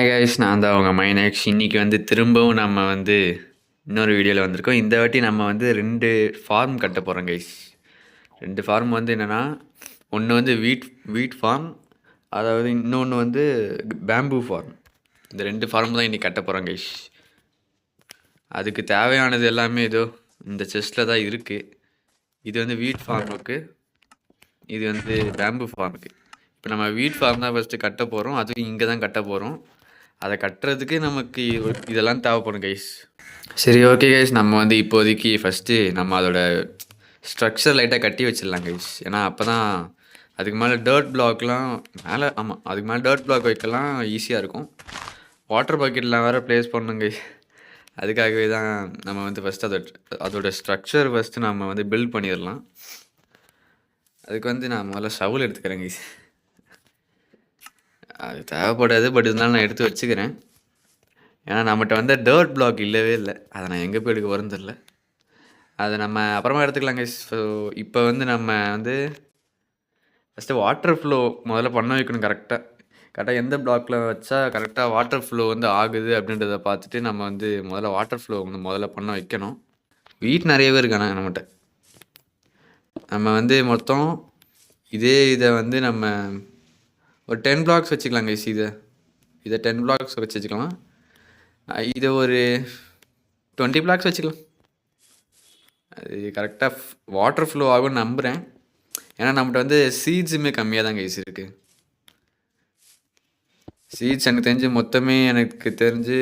Hi guys, நான் தான் உங்கள் மைனாக்ஸ். இன்றைக்கி வந்து திரும்பவும் நம்ம வந்து இன்னொரு வீடியோவில் வந்திருக்கோம். இந்த வாட்டி நம்ம வந்து 2 ஃபார்ம் கட்ட போகிறோம் கைஸ். 2 ஃபார்ம் வந்து என்னென்னா, ஒன்று வந்து வீட் ஃபார்ம், அதாவது இன்னொன்று வந்து பேம்பூ ஃபார்ம். இந்த 2 ஃபார்ம் தான் இன்றைக்கி கட்ட போகிறோம் கைஸ். அதுக்கு தேவையானது எல்லாமே இதோ இந்த செஸ்ட்டில் தான் இருக்குது. இது வந்து வீட் ஃபார்முக்கு, இது வந்து பேம்பூ ஃபார்முக்கு. இப்போ நம்ம வீட் ஃபார்ம் தான் ஃபஸ்ட்டு கட்ட போகிறோம். அதுவும் இங்கே தான் கட்ட போகிறோம். அதை கட்டுறதுக்கு நமக்கு இதெல்லாம் தேவைப்படும் கைஸ். சரி, ஓகே கைஸ், நம்ம வந்து இப்போதைக்கு ஃபஸ்ட்டு நம்ம அதோட ஸ்ட்ரக்சர் லைட்டாக கட்டி வச்சிடலாம் கைஸ். ஏன்னா அப்போ தான் அதுக்கு மேலே டர்ட் பிளாக்லாம் அதுக்கு மேலே டர்ட் பிளாக் வைக்கலாம், ஈஸியாக இருக்கும். வாட்டர் பக்கெட்லாம் வேறு ப்ளேஸ் பண்ணணும் கைஸ். அதுக்காகவே தான் நம்ம வந்து ஃபஸ்ட்டு அதோட ஸ்ட்ரக்சர் ஃபஸ்ட்டு நம்ம வந்து பில்ட் பண்ணிடலாம். அதுக்கு வந்து நான் முதல்ல ஷவுல் எடுத்துக்கிறேன் கைஸ். அது தேவைப்படாது, பட் இருந்தாலும் நான் எடுத்து வச்சுக்கிறேன். ஏன்னா நம்மகிட்ட வந்து டர்ட் பிளாக் இல்லவே இல்லை. அதை நான் எங்கே போய் எடுக்க போகிறேன்னு தெரில. அதை நம்ம அப்புறமா எடுத்துக்கலாம் கைஸ். ஸோ இப்போ வந்து நம்ம வந்து ஃபஸ்ட்டு வாட்டர் ஃப்ளோ முதல்ல பண்ண வைக்கணும். கரெக்டாக எந்த பிளாக்கில் வச்சா கரெக்டாக வாட்டர் ஃப்ளோ வந்து ஆகுது அப்படின்றத பார்த்துட்டு நம்ம வந்து முதல்ல வாட்டர் ஃப்ளோ வந்து முதல்ல பண்ண வைக்கணும். வீட் நிறையவே இருக்கானே நம்மகிட்ட. நம்ம வந்து மொத்தம் இதை வந்து நம்ம ஒரு 10 பிளாக்ஸ் வச்சுக்கலாம் கைஸ். இதை 10 பிளாக்ஸ் வச்சுக்கலாம். இதை ஒரு 20 பிளாக்ஸ் வச்சுக்கலாம். அது கரெக்டாக வாட்டர் ஃப்ளோ ஆகும்னு நம்புகிறேன். ஏன்னா நம்மகிட்ட வந்து சீட்ஸுமே கம்மியாக தான் கைஸ் இருக்குது. சீட்ஸ் எனக்கு தெரிஞ்சு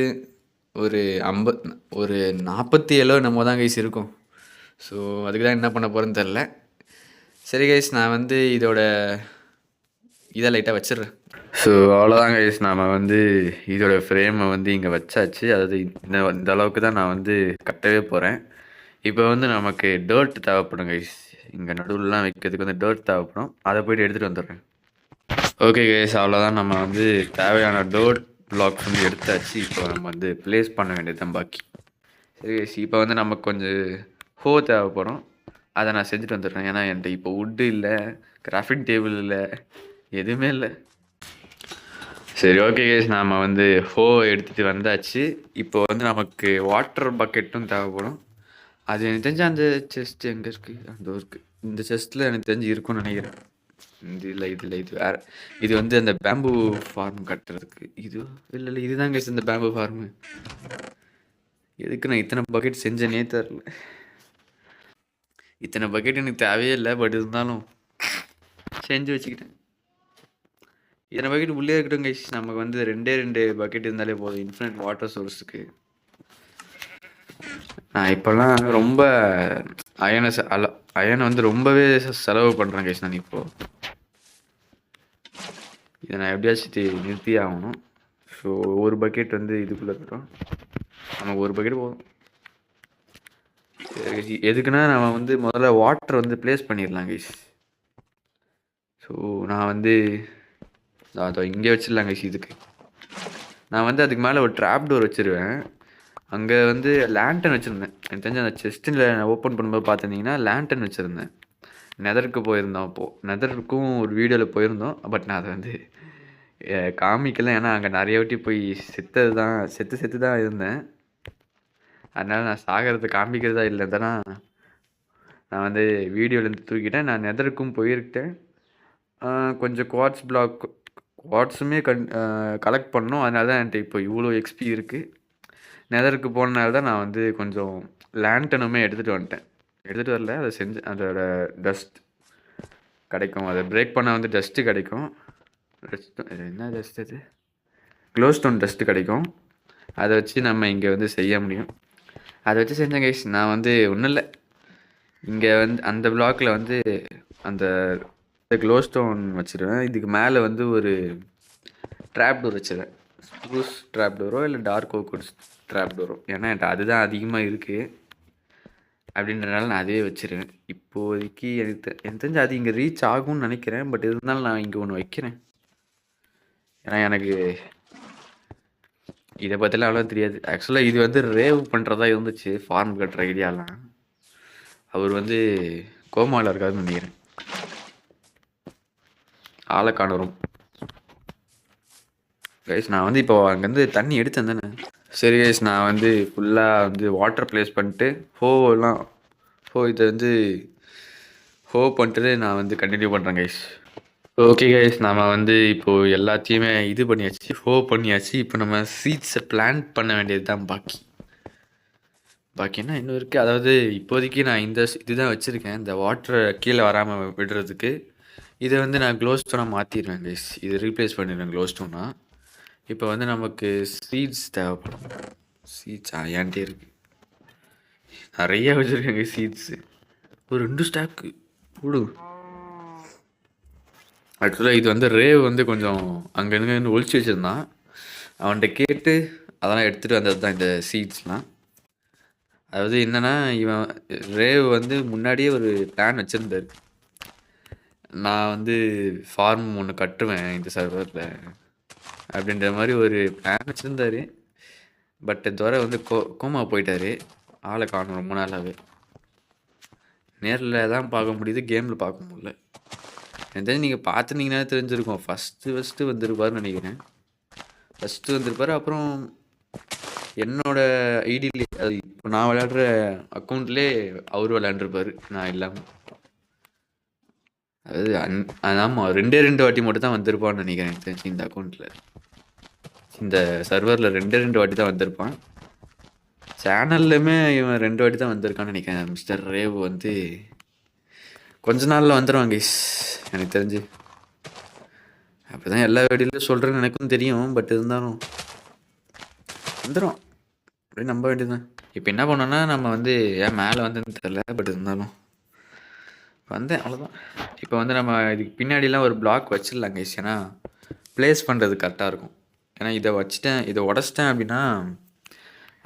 ஒரு 47 நம்ம தான் கைஸ் இருக்கும். ஸோ அதுக்கு தான் என்ன பண்ண போகிறேன்னு தெரில. சரி கைஸ், நான் வந்து இதை லைட்டாக வச்சிடுறேன். ஸோ அவ்வளோதான் கைஸ், நாம் வந்து இதோட ஃப்ரேமை வந்து இங்கே வச்சாச்சு. அதாவது இந்த அளவுக்கு தான் நான் வந்து கட்டவே போகிறேன். இப்போ வந்து நமக்கு டர்ட் தேவைப்படும் கைஸ். இங்கே நடுவில்லாம் வைக்கிறதுக்கு வந்து டர்ட் தேவைப்படும். அதை போய்ட்டு எடுத்துகிட்டு வந்துடுறேன். ஓகே கைஸ், அவ்வளோதான். நம்ம வந்து தேவையான டர்ட் பிளாக்ஸ் வந்து எடுத்தாச்சு. இப்போ நம்ம வந்து ப்ளேஸ் பண்ண வேண்டியது தான் பாக்கி. சரி கைஸ், இப்போ வந்து நமக்கு கொஞ்சம் ஹோ தேவைப்படும். அதை நான் செஞ்சுட்டு வந்துடுறேன். ஏன்னா என்கிட்ட இப்போ வுட்டு இல்லை, கிராஃபிக் டேபிள் இல்லை, எதுவுமே இல்லை. சரி, ஓகே கைஸ், நாம் வந்து ஹோ எடுத்துகிட்டு வந்தாச்சு. இப்போ வந்து நமக்கு வாட்டர் பக்கெட்டும் தேவைப்படும். அது எனக்கு தெரிஞ்சு அந்த செஸ்ட் எங்கே இருக்குது, அந்த இருக்குது. இந்த செஸ்ட்டில் எனக்கு தெரிஞ்சு இருக்கும்னு நினைக்கிறேன். இது வேறு. இது வந்து அந்த பேம்பூ ஃபார்ம் கட்டுறதுக்கு. இல்லை இதுதான் கைஸ் இந்த பேம்பூ ஃபார்மு. எதுக்கு நான் இத்தனை பக்கெட் செஞ்சேனே தெரில. இத்தனை பக்கெட் எனக்கு தேவையே இல்லை, பட் இருந்தாலும் செஞ்சு வச்சுக்கிட்டேன். இத்தனை பக்கெட் உள்ளே இருக்கட்டும் கைஸ். நமக்கு வந்து 2 பக்கெட் இருந்தாலே போதும் இன்ஃபினிட் வாட்டர் சோர்ஸுக்கு. நான் இப்போல்லாம் ரொம்ப அயனை வந்து ரொம்பவே செலவு பண்ணுறேன் கைஸ். நான் இப்போது இதை நான் எப்படியாச்சும் நிறுத்தி ஆகணும். ஸோ ஒரு பக்கெட் வந்து இதுக்குள்ளே இருக்கட்டும். நமக்கு ஒரு பக்கெட் போதும். எதுக்குன்னா நம்ம வந்து முதல்ல வாட்டர் வந்து ப்ளேஸ் பண்ணிடலாம் கைஸ். ஸோ நான் வந்து அதை இங்கே வச்சிடலாம் கைஸ். இதுக்கு நான் வந்து அதுக்கு மேலே ஒரு ட்ராப் டோர் வச்சுருவேன். அங்கே வந்து லேண்டன் வச்சுருந்தேன். எனக்கு தெரிஞ்ச அந்த செஸ்ட்டில் ஓப்பன் பண்ணும்போது பார்த்துருந்தீங்கன்னா லேண்டன் வச்சுருந்தேன். நெதருக்கு போயிருந்தோம். அப்போது நெதருக்கும் ஒரு வீடியோவில் போயிருந்தோம். பட் நான் அதை வந்து காமிக்கல. ஏன்னா அங்கே நிறைய வாட்டி போய் செத்து தான் இருந்தேன். அதனால் நான் சாகிறத காமிக்கிறதா இல்லை தானே. நான் வந்து வீடியோலேருந்து தூக்கிட்டேன். நான் நெதருக்கும் போயிருக்கேன். கொஞ்சம் குவாட்ஸுமே கலெக்ட் பண்ணோம். அதனால தான் என்கிட்ட இப்போ இவ்வளோ எக்ஸ்பி இருக்குது. நெதருக்கு போனனால தான் நான் வந்து கொஞ்சம் லேண்டனுமே எடுத்துகிட்டு வந்துட்டேன். எடுத்துகிட்டு வரல, அதை செஞ்சு அதோட டஸ்ட் கிடைக்கும். அதை பிரேக் பண்ணால் வந்து டஸ்ட்டு கிடைக்கும். என்ன டஸ்ட் அது? க்ளோஸ்டோன் டஸ்ட்டு கிடைக்கும். அதை வச்சு நம்ம இங்கே வந்து செய்ய முடியும். அதை வச்சு செஞ்சேன் கைஸ். நான் வந்து ஒன்றும் இல்லை, இங்கே வந்து அந்த பிளாக்கில் வந்து அந்த க்ளோஸ்டோன் வச்சுருவேன். இதுக்கு மேலே வந்து ஒரு ட்ராப் டோர் வச்சுருவேன். ஸ்ப்ரூஸ் ட்ராப் டோரோ இல்லை டார்க் ஓக் ட்ராப் டோரோ. ஏன்னா என்கிட்ட அதுதான் அதிகமாக இருக்குது அப்படின்றனால நான் அதே வச்சுருவேன். இப்போதைக்கு எனக்கு தெரிஞ்சு அது இங்கே ரீச் ஆகும்னு நினைக்கிறேன். பட் இருந்தாலும் நான் இங்கே ஒன்று வைக்கிறேன். ஏன்னா எனக்கு இதை பற்றிலாம் அவ்வளோ தெரியாது. ஆக்சுவலாக இது வந்து ரேவ் பண்ணுறதா இருந்துச்சு, ஃபார்ம் கட்டுற ஐடியாலாம். அவர் வந்து கோமாவில் இருக்காதுன்னு நினைக்கிறேன். ஆளை காணரும். கைஸ் நான் வந்து இப்போ அங்கேருந்து தண்ணி எடுத்தேன் தானே. சரி கைஸ் நான் வந்து ஃபுல்லாக வந்து வாட்டர் ப்ளேஸ் பண்ணிட்டு ஹோவெல்லாம் இதை வந்து பண்ணிட்டு நான் வந்து கண்டினியூ பண்ணுறேன் கைஸ். ஓகே கைஸ் நம்ம வந்து இப்போது எல்லாத்தையுமே இது பண்ணியாச்சு, பண்ணியாச்சு. இப்போ நம்ம சீட்ஸை பிளான் பண்ண வேண்டியது தான் பாக்கி. என்ன இன்னும் இருக்குது. அதாவது இப்போதைக்கு நான் இந்த இதுதான் வச்சுருக்கேன், இந்த வாட்டரை கீழே வராமல் விடுறதுக்கு. இதை வந்து நான் க்ளோ ஸ்டோனாக மாற்றிடுவேன் கைஸ். இது ரீப்ளேஸ் பண்ணிடுவேன் க்ளோ ஸ்டோனாக. இப்போ வந்து நமக்கு சீட்ஸ் தேவைப்படும். சீட்ஸ் ஏன்ட்டே இருக்குது, நிறைய வச்சுருக்கேங்க சீட்ஸு. ஒரு 2 ஸ்டாக்கு போடு. ஆக்சுவலாக இது வந்து ரேவ் வந்து கொஞ்சம் அங்கேருந்து ஒழிச்சு வச்சுருந்தான். அவன்கிட்ட கேட்டு அதெல்லாம் எடுத்துகிட்டு வந்தது தான் இந்த சீட்ஸ்லாம். அதாவது என்னென்னா இவன் ரேவ் வந்து முன்னாடியே ஒரு பிளான் வச்சுருந்தார். நான் வந்து ஃபார்ம் ஒன்று கட்டுவேன் இந்த சர்வரில் அப்படின்ற மாதிரி ஒரு பிளான் வச்சுருந்தார். பட் துறை வந்து கோமா போயிட்டார். ஆளை காணும் ரொம்ப நாளாகவே. நேரில் தான் பார்க்க முடியுது, கேமில் பார்க்க முடியல. எதாவது நீங்கள் பார்த்துருந்தீங்கன்னா தெரிஞ்சிருக்கும். ஃபஸ்ட்டு வந்திருப்பாருன்னு நினைக்கிறேன். ஃபஸ்ட்டு வந்திருப்பார். அப்புறம் என்னோடய ஐடியிலே, அது இப்போ நான் விளையாடுற அக்கௌண்ட்லேயே அவர் விளையாண்டுருப்பார் நான் இல்லாமல். அதாவது ஆமாம் 2 வாட்டி மட்டும் தான் வந்திருப்பான்னு நினைக்கிறேன் எனக்கு தெரிஞ்சு. இந்த அக்கௌண்ட்டில், இந்த சர்வரில் 2 வாட்டி தான் வந்திருப்பான். சேனல்லையுமே இவன் 2 வாட்டி தான் வந்திருக்கான்னு நினைக்கிறேன். மிஸ்டர் ரேவ் வந்து கொஞ்ச நாளில் வந்துடுவாங்க கைஸ் எனக்கு தெரிஞ்சு. அப்படி தான் எல்லா வீடியோலையும் சொல்கிறேன்னு எனக்கும் தெரியும். பட் இருந்தாலும் வந்துடும் அப்படியே நம்ப வேண்டியதுதான். இப்போ என்ன பண்ணோன்னா நம்ம வந்து ஏன் மேலே வந்ததுன்னு தெரில. பட் இருந்தாலும் வந்தேன், அவ்வளோதான். இப்போ வந்து நம்ம இதுக்கு பின்னாடிலாம் ஒரு பிளாக் வச்சிடலாம் கைஸ். ஏன்னா ப்ளேஸ் பண்ணுறது கரெக்டாக இருக்கும். ஏன்னா இதை உடச்சிட்டேன் அப்படின்னா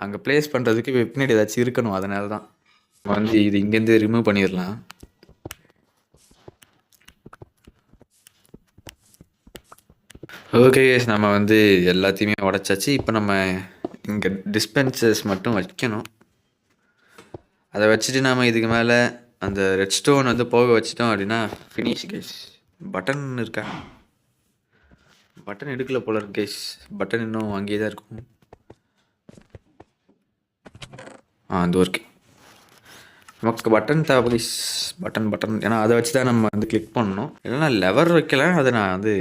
அங்கே ப்ளேஸ் பண்ணுறதுக்கு பின்னாடி ஏதாச்சும் இருக்கணும். அதனால தான் நம்ம வந்து இது இங்கேருந்து ரிமூவ் பண்ணிடலாம். ஓகே கைஸ் நம்ம வந்து எல்லாத்தையுமே உடச்சாச்சு. இப்போ நம்ம இங்கே டிஸ்பென்சர்ஸ் மட்டும் வைக்கணும். அதை வச்சுட்டு நாம் இதுக்கு மேலே அந்த ரெட் ஸ்டோன் வந்து போக வச்சிட்டோம் அப்படின்னா ஃபினிஷ் கைஸ். பட்டன் இருக்கா? பட்டன் எடுக்கல போல இருக்கு கைஸ். பட்டன் இன்னும் அங்கேயே தான் இருக்கும். அந்த ஒர்க்கு நமக்கு பட்டன் தேவை கைஸ். பட்டன் ஏன்னா அதை வச்சு தான் நம்ம வந்து கிளிக் பண்ணணும். இல்லைன்னா லெவர் வைக்கல, அதை நான் வந்து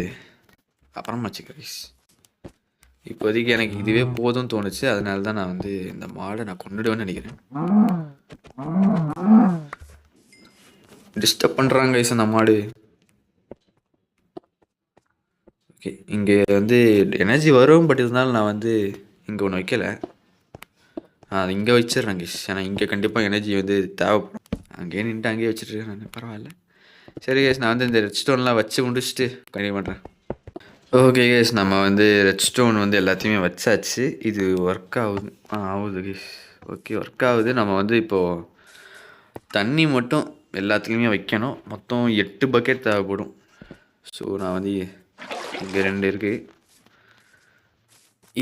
அப்புறம் வச்சுக்கிறேன் கைஸ். இப்போதைக்கு எனக்கு இதுவே போதும்னு தோணுச்சு. அதனால தான் நான் வந்து இந்த மாடை நான் கொண்டுடுவேன்னு நினைக்கிறேன். டிஸ்டர்ப் பண்ணுறாங்க கைஸ் அந்த மாடு. ஓகே இங்கே வந்து எனர்ஜி வரும். பட் இருந்தாலும் நான் வந்து இங்கே ஒன்று வைக்கலை, அது இங்கே வச்சிடுறேன் கைஸ். ஏன்னா இங்கே கண்டிப்பாக எனர்ஜி வந்து தேவைப்படும். அங்கேயே நின்றுட்டு அங்கேயே வச்சுட்டு நான் பரவாயில்ல. சரி கைஸ் நான் வந்து இந்த ரெட் ஸ்டோன்லாம் வச்சு முடிச்சுட்டு கண்டினியூ பண்ணுறேன். ஓகே கைஸ் நம்ம வந்து ரெட் ஸ்டோன் வந்து எல்லாத்தையுமே வச்சாச்சு. இது ஒர்க் ஆகுது கைஸ். ஓகே ஒர்க் ஆகுது. நம்ம வந்து இப்போது தண்ணி மட்டும் எல்லாத்துலேயுமே வைக்கணும். மொத்தம் 8 பக்கெட் தேவைப்படும். ஸோ நான் வந்து இங்கே 2 இருக்குது.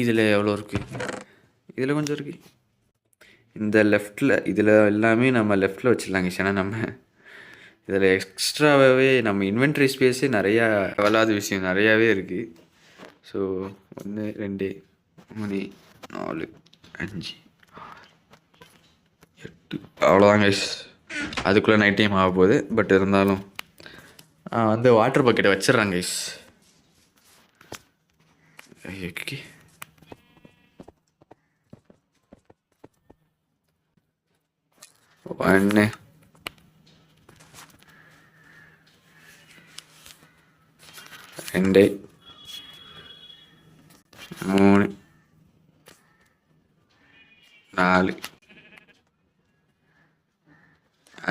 இதில் எவ்வளோ இருக்குது? இதில் கொஞ்சம் இருக்குது. இந்த லெஃப்டில் இதில் எல்லாமே நம்ம லெஃப்டில் வச்சிடலாங்க. ஏன்னா நம்ம இதில் எக்ஸ்ட்ராவாகவே நம்ம இன்வென்ட்ரி ஸ்பேஸே நிறையா வளாத விஷயம் நிறையாவே இருக்குது. ஸோ 1 2 3 4 5 8 அவ்வளோதாங்க கைஸ். அதுக்குள்ளே நைட் டைம் ஆக போகுது. பட் இருந்தாலும் வந்து வாட்டர் பக்கெட்டை வச்சிட்றாங்க கைஸ். ஓகே 1 2 3 4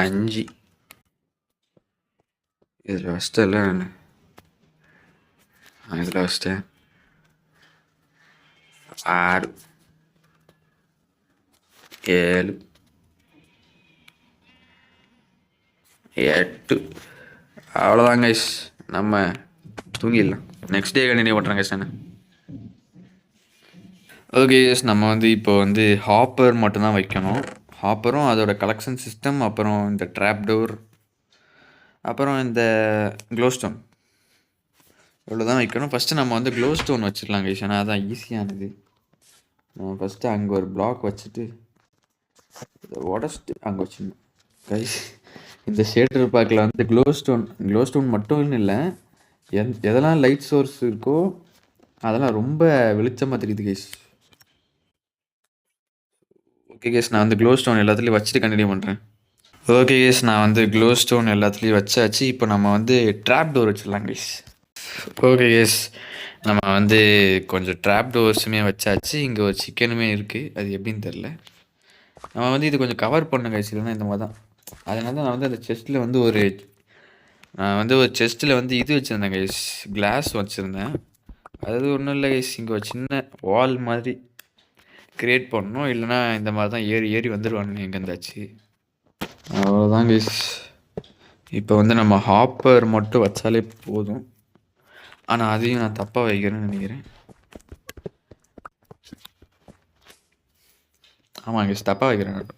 5 இதில் வச்சிட்டேன். நான் இதில் வச்சிட்டேன். 6 7 8 அவ்வளோதாங்க கைஸ். நம்ம தூங்கிடலாம். நெக்ஸ்ட் டே கண்டினியூ பண்ணுறேன் கைஸ். நான் ஓகே கைஸ் நம்ம வந்து இப்போ வந்து ஹாப்பர் மட்டும்தான் வைக்கணும். ஹாப்பரும் அதோட கலெக்ஷன் சிஸ்டம், அப்புறம் இந்த ட்ராப் டோர், அப்புறம் இந்த க்ளோஸ்டோன் இவ்வளோதான் வைக்கணும். ஃபஸ்ட்டு நம்ம வந்து க்ளோ ஸ்டோன் வச்சிடலாம் கைஸ். ஏன்னா அதான் ஈஸியானது. நம்ம ஃபஸ்ட்டு அங்கே ஒரு பிளாக் வச்சுட்டு இதை உடச்சிட்டு அங்கே வச்சிடணும் கைஸ். இந்த ஷேடர் பேக்கில் வந்து க்ளோ ஸ்டோன் மட்டும் இல்லை, எதெல்லாம் லைட் சோர்ஸ் இருக்கோ அதெல்லாம் ரொம்ப வெளிச்சமாக தெரியுது கைஸ். ஓகே கேஸ், நான் வந்து க்ளோ ஸ்டோன் எல்லாத்துலேயும் வச்சுட்டு கண்டினியூ பண்ணுறேன். ஓகே கேஸ், நான் வந்து க்ளோ ஸ்டோன் எல்லாத்துலேயும் வச்சாச்சு. இப்போ நம்ம வந்து ட்ராப் டோர் வச்சிடலாம் கைஸ். ஓகே கேஸ், நம்ம வந்து கொஞ்சம் ட்ராப் டோர்ஸுமே வச்சாச்சு. இங்கே ஒரு சிக்கனுமே இருக்குது, அது எப்படின்னு தெரில. நம்ம வந்து இது கொஞ்சம் கவர் பண்ண கைஸ், இல்லைன்னா இந்த மாதிரி தான். அதனால தான் நான் வந்து அந்த செஸ்ட்டில் வந்து ஒரு செஸ்ட்டில் வந்து இது வச்சுருந்தேன் கைஸ், கிளாஸ் வச்சுருந்தேன். அது ஒன்றும் இல்லை கைஸ், இங்கே ஒரு சின்ன வால் மாதிரி க்ரியேட் பண்ணணும். இல்லைனா இந்த மாதிரி தான் ஏறி ஏறி வந்துடுவானுங்க எங்கே இருந்தாச்சு. அவ்வளோதான் கைஸ். இப்போ வந்து நம்ம ஹாப்பர் மட்டும் வச்சாலே போதும். ஆனால் அதையும் நான் தப்பாக வைக்கிறேன்னு நினைக்கிறேன். ஆமாம் கைஸ், தப்பாக வைக்கிறேன்.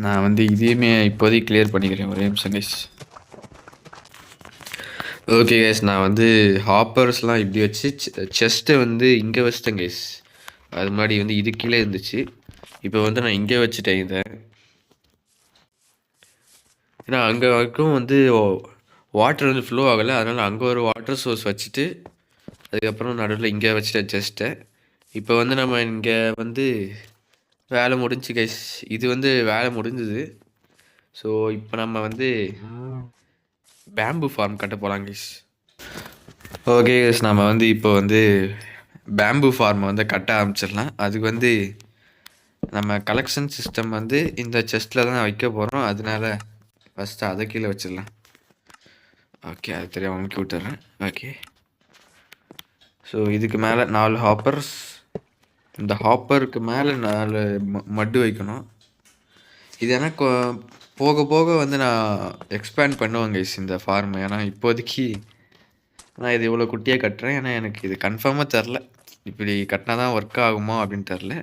நான் வந்து இதையுமே இப்போதைக்கு கிளியர் பண்ணிக்கிறேன், ஒரே நிமிஷம் கைஸ். ஓகே கைஸ், நான் வந்து ஹாப்பர்ஸ்லாம் இப்படி வச்சு செஸ்ட்டை வந்து இங்கே வச்சிட்டேன் கைஸ். அது முன்னாடி வந்து இது கீழே இருந்துச்சு, இப்போ வந்து நான் இங்கே வச்சுட்டேன் இதை. ஏன்னா அங்கே வரைக்கும் வந்து வாட்டர் வந்து ஃப்ளோ ஆகலை, அதனால் அங்கே ஒரு வாட்டர் சோர்ஸ் வச்சுட்டு அதுக்கப்புறம் நடுவில் இங்கே வச்சுட்டேன் செஸ்ட்டை. இப்போ வந்து நம்ம இங்கே வந்து வேலை முடிஞ்சு கைஸ், இது வந்து வேலை முடிஞ்சுது. ஸோ இப்போ நம்ம வந்து பேம்பு ஃபார்ம் கட்ட போகலாம் கைஸ். ஓகே கைஸ், நம்ம வந்து இப்போ வந்து பேம்பு ஃபார்மை வந்து கட்ட ஆரம்பிச்சிடலாம். அதுக்கு வந்து நம்ம கலெக்ஷன் சிஸ்டம் வந்து இந்த செஸ்ட்டில் தான் வைக்க போகிறோம். அதனால ஃபஸ்ட்டு அதை கீழே வச்சிடலாம். ஓகே, அது தெரியாமல் அமுக்கி விட்டுறேன். ஓகே, ஸோ இதுக்கு மேலே 4 ஹாப்பர்ஸ், இந்த ஹாப்பருக்கு மேலே 4 மட்டு வைக்கணும். இது எனக்கு போக போக வந்து நான் எக்ஸ்பேண்ட் பண்ணுவேன் கைஸ் இந்த ஃபார்மை. ஏன்னா இப்போதைக்கு நான் இது இவ்வளோ குட்டியாக கட்டுறேன். ஏன்னா எனக்கு இது கன்ஃபார்மாக தெரில, இப்படி கட்டினா தான் ஒர்க் ஆகுமா அப்படின்னு தெரில.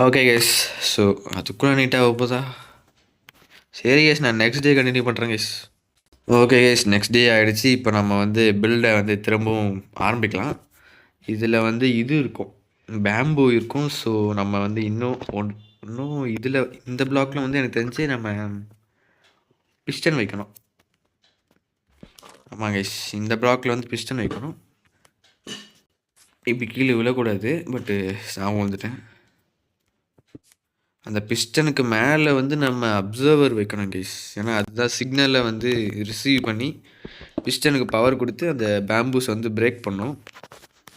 ஓகே கைஸ், ஸோ அதுக்குள்ளே நீட்டாக போதா? சரி கைஸ், நான் நெக்ஸ்ட் டே கண்டினியூ பண்ணுறேன் guys. Okay guys, next day ஆகிடுச்சு. இப்போ நம்ம வந்து பில்டை வந்து திரும்பவும் ஆரம்பிக்கலாம். இதில் வந்து இது இருக்கும், பேம்பு இருக்கும். ஸோ நம்ம வந்து இன்னும் இதில் இந்த பிளாக்ல வந்து எனக்கு தெரிஞ்சு நம்ம பிஸ்டன் வைக்கணும். ஆமாம் கைஸ், இந்த பிளாக்ல வந்து பிஸ்டன் வைக்கணும். இப்படி கீழே விழக்கூடாது, பட்டு நான் வந்துட்டேன். அந்த பிஸ்டனுக்கு மேலே வந்து நம்ம அப்சர்வர் வைக்கணும் கைஸ். ஏன்னா அதுதான் சிக்னலை வந்து ரிசீவ் பண்ணி பிஸ்டனுக்கு பவர் கொடுத்து அந்த பேம்பூஸ் வந்து பிரேக் பண்ணும்.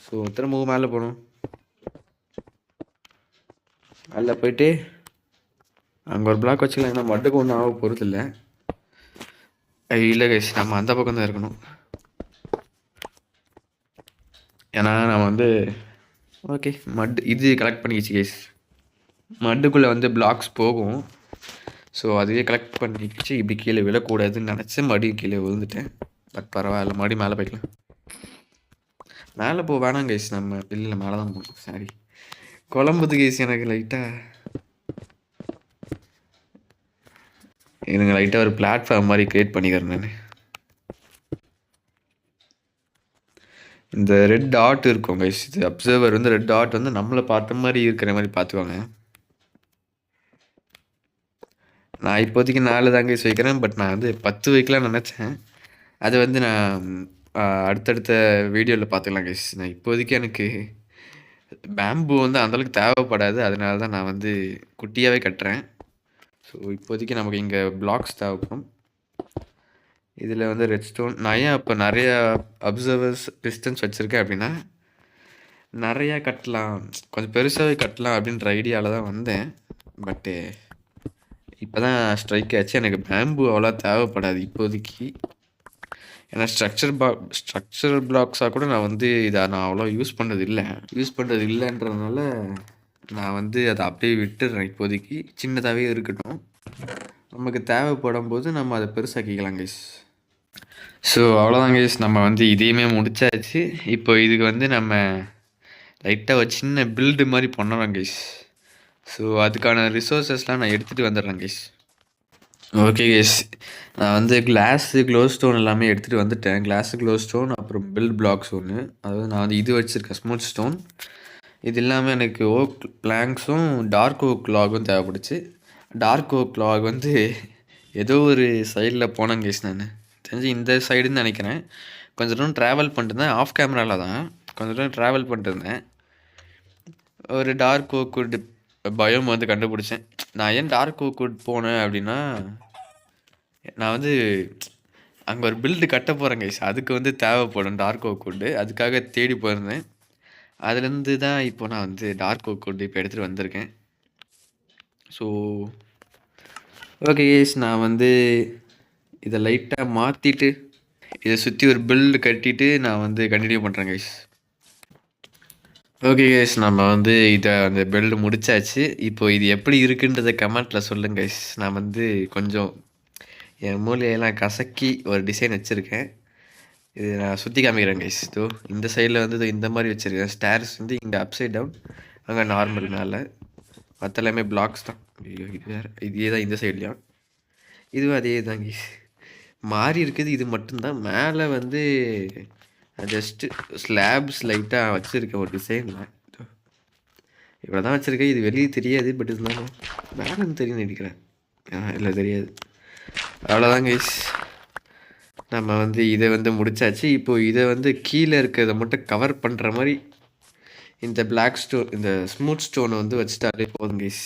ஸோ திரும்பவும் மேலே போகணும். மேலே போயிட்டு அங்கே ஒரு பிளாக் வச்சுக்கலாம். ஏன்னா மட்டுக்கு ஒன்றும் ஆக போகிறது இல்லை. இல்லை கைஸ், நம்ம அந்த பக்கம் தான் இருக்கணும். ஏன்னா நம்ம வந்து ஓகே இது கலெக்ட் பண்ணிக்கிச்சு கைஸ். மட்டுக்குள்ளே வந்து பிளாக்ஸ் போகும். ஸோ அதுவே கலெக்ட் பண்ணிக்கிச்சு. இப்படி கீழே விழக்கூடாதுன்னு நினச்சேன், மறுபடியும் கீழே விழுந்துட்டேன். பட் பரவாயில்ல, மறுபடியும் மேலே போய்க்கலாம். மேலே வேணாம் கைஸ், நம்ம இல்லை மேலே தான் போகணும். சாரி, குழம்புது கைஸ் எனக்கு லைட்டாக ஒரு பிளாட்ஃபார்ம் மாதிரி க்ரியேட் பண்ணிக்கிறேன் நான். இந்த ரெட் டாட் இருக்கும் கைஸ், இது அப்சர்வர் வந்து ரெட் டாட் வந்து நம்மளை பார்த்த மாதிரி இருக்கிற மாதிரி பார்த்துவாங்க. நான் இப்போதைக்கு 4 தான் கைஸ் வைக்கிறேன். பட் நான் வந்து 10 வைக்கலாம்னு நினச்சேன். அது வந்து நான் அடுத்தடுத்த வீடியோவில் பார்த்துக்கலாம் கைஸ். நான் இப்போதைக்கு எனக்கு பேம்பு வந்து அந்தளவுக்கு தேவைப்படாது, அதனால தான் நான் வந்து குட்டியாகவே கட்டுறேன். ஸோ இப்போதைக்கு நமக்கு இங்கே பிளாக்ஸ் தேவைப்படும். இதில் வந்து ரெட் ஸ்டோன் நான் ஏன் இப்போ நிறையா அப்சர்வர்ஸ் பிஸ்டன்ஸ் வச்சுருக்கேன் அப்படின்னா, நிறையா கட்டலாம், கொஞ்சம் பெருசாகவே கட்டலாம் அப்படின்ற ஐடியாவில் தான் வந்தேன். பட்டு இப்போ தான் ஸ்ட்ரைக் ஆச்சு. எனக்கு பேம்பு அவ்வளோ தேவைப்படாது இப்போதைக்கு. ஏன்னா ஸ்ட்ரக்சரல் பிளாக்ஸாக கூட நான் வந்து இதை நான் அவ்வளோ யூஸ் பண்ணுறது இல்லைன்றதுனால நான் வந்து அதை அப்படியே விட்டுடுறேன். இப்போதைக்கு சின்னதாகவே இருக்கட்டும், நமக்கு தேவைப்படும் போது நம்ம அதை பெருசாக்கிக்கலாம் கைஸ். ஸோ அவ்வளோதான் கைஸ், நம்ம வந்து இதையுமே முடிச்சாச்சு. இப்போ இதுக்கு வந்து நம்ம லைட்டாக ஒரு சின்ன பில்டு மாதிரி பண்ணலாம் கைஸ். ஸோ அதுக்கான ரிசோர்ஸஸ்லாம் நான் எடுத்துகிட்டு வந்துடுறேன் கைஸ். Okay case. நான் வந்து கிளாஸு, க்ளோ ஸ்டோன் எல்லாமே எடுத்துகிட்டு வந்துட்டேன். கிளாஸு, க்ளோ ஸ்டோன் அப்புறம் பில்ட் பிளாக்ஸ் ஒன்று. அதாவது நான் வந்து இது வச்சுருக்கேன் ஸ்மூத் ஸ்டோன். இது இல்லாமல் எனக்கு ஓக் பிளாங்க்ஸும் டார்க் ஓக் லாகும் தேவைப்படுச்சு. டார்க் ஓக் லாக் வந்து ஏதோ ஒரு சைடில் போனேன் கேஸ். நான் தெரிஞ்சு இந்த சைடுன்னு நினைக்கிறேன். கொஞ்சம் தூரம் ட்ராவல் பண்ணிட்டுருந்தேன். ஆஃப் கேமராவில் தான் கொஞ்சம் தூரம் ட்ராவல் பண்ணிட்டுருந்தேன். ஒரு டார்க் ஓக்குட் பயம் வந்து கண்டுபிடிச்சேன். நான் ஏன் டார்க் ஓக்குட் போனேன் அப்படின்னா, நான் வந்து அங்கே ஒரு பில்டு கட்ட போகிறேன் கைஸ். அதுக்கு வந்து தேவைப்படும் டார்க் ஓக்குட். அதுக்காக தேடி போயிருந்தேன். அதுலேருந்து தான் இப்போ நான் வந்து டார்க் ஓக்குட் இப்போ எடுத்துகிட்டு வந்திருக்கேன். ஸோ ஓகே கைஸ், நான் வந்து இதை லைட்டாக மாற்றிட்டு இதை சுற்றி ஒரு பில்டு கட்டிட்டு நான் வந்து கண்டினியூ பண்ணுறேன் கைஸ். ஓகே கைஸ், நம்ம வந்து இதை அந்த பில்டு முடிச்சாச்சு. இப்போ இது எப்படி இருக்குன்றதை கமெண்ட்டில் சொல்லுங்க கைஸ். நான் வந்து கொஞ்சம் என் மூலையெல்லாம் கசக்கி ஒரு டிசைன் வச்சுருக்கேன். இது நான் சுற்றி காமிக்கிறேன் கைஸ். இதோ இந்த சைடில் வந்து இதோ இந்த மாதிரி வச்சுருக்கேன். ஸ்டேர்ஸ் வந்து இங்கே அப்சைட் டவுன், அங்கே நார்மல் மேலே. மற்ற எல்லாமே பிளாக்ஸ் தான். ஐயோ, இது வேறு இதே தான் இந்த சைட்லேயும். இதுவும் அதே தான் கைஸ். மாறி இருக்குது இது மட்டும்தான். மேலே வந்து ஜஸ்ட்டு ஸ்லாப்ஸ் லைட்டாக வச்சுருக்கேன் ஒரு டிசைனில். இவ்வளோ தான் வச்சுருக்கேன். இது வெளியே தெரியாது, பட் இருந்தாலும் மேலே தெரியும் நினைக்கிறேன். இல்லை தெரியாது. அவ்வளோதான் கைஸ், நம்ம வந்து இதை வந்து முடிச்சாச்சு. இப்போது இதை வந்து கீழே இருக்கிறத மட்டும் கவர் பண்ணுற மாதிரி இந்த பிளாக் ஸ்டோன், இந்த ஸ்மூத் ஸ்டோனை வந்து வச்சுட்டாலே போதும் கைஸ்.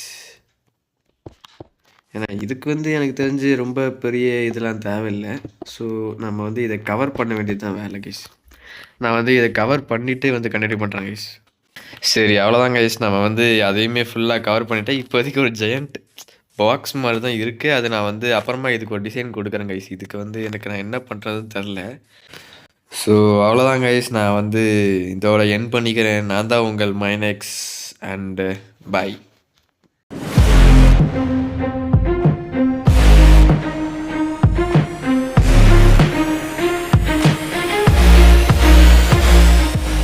ஏன்னா இதுக்கு வந்து எனக்கு தெரிஞ்சு ரொம்ப பெரிய இதெல்லாம் தேவையில்லை. ஸோ நம்ம வந்து இதை கவர் பண்ண வேண்டியது தான் வேலை கைஸ். நான் வந்து இதை கவர் பண்ணிவிட்டு வந்து கண்டினியூ பண்ணுறேன் கைஸ். சரி, அவ்வளோதான் கைஸ். நம்ம வந்து அதையுமே ஃபுல்லாக கவர் பண்ணிவிட்டேன். இப்போதைக்கு ஒரு ஜெயண்ட் பாக்ஸ் மாதிரி தான் இருக்குது. அது நான் வந்து அப்புறமா இதுக்கு ஒரு டிசைன் கொடுக்குறேன் கைஸ். இதுக்கு வந்து எனக்கு நான் என்ன பண்ணுறதுன்னு தெரில. ஸோ அவ்வளோதான் கைஸ், நான் வந்து இதோட என் பண்ணிக்கிறேன். நான் தான் உங்கள் மைனெக்ஸ் அண்டு பாய்.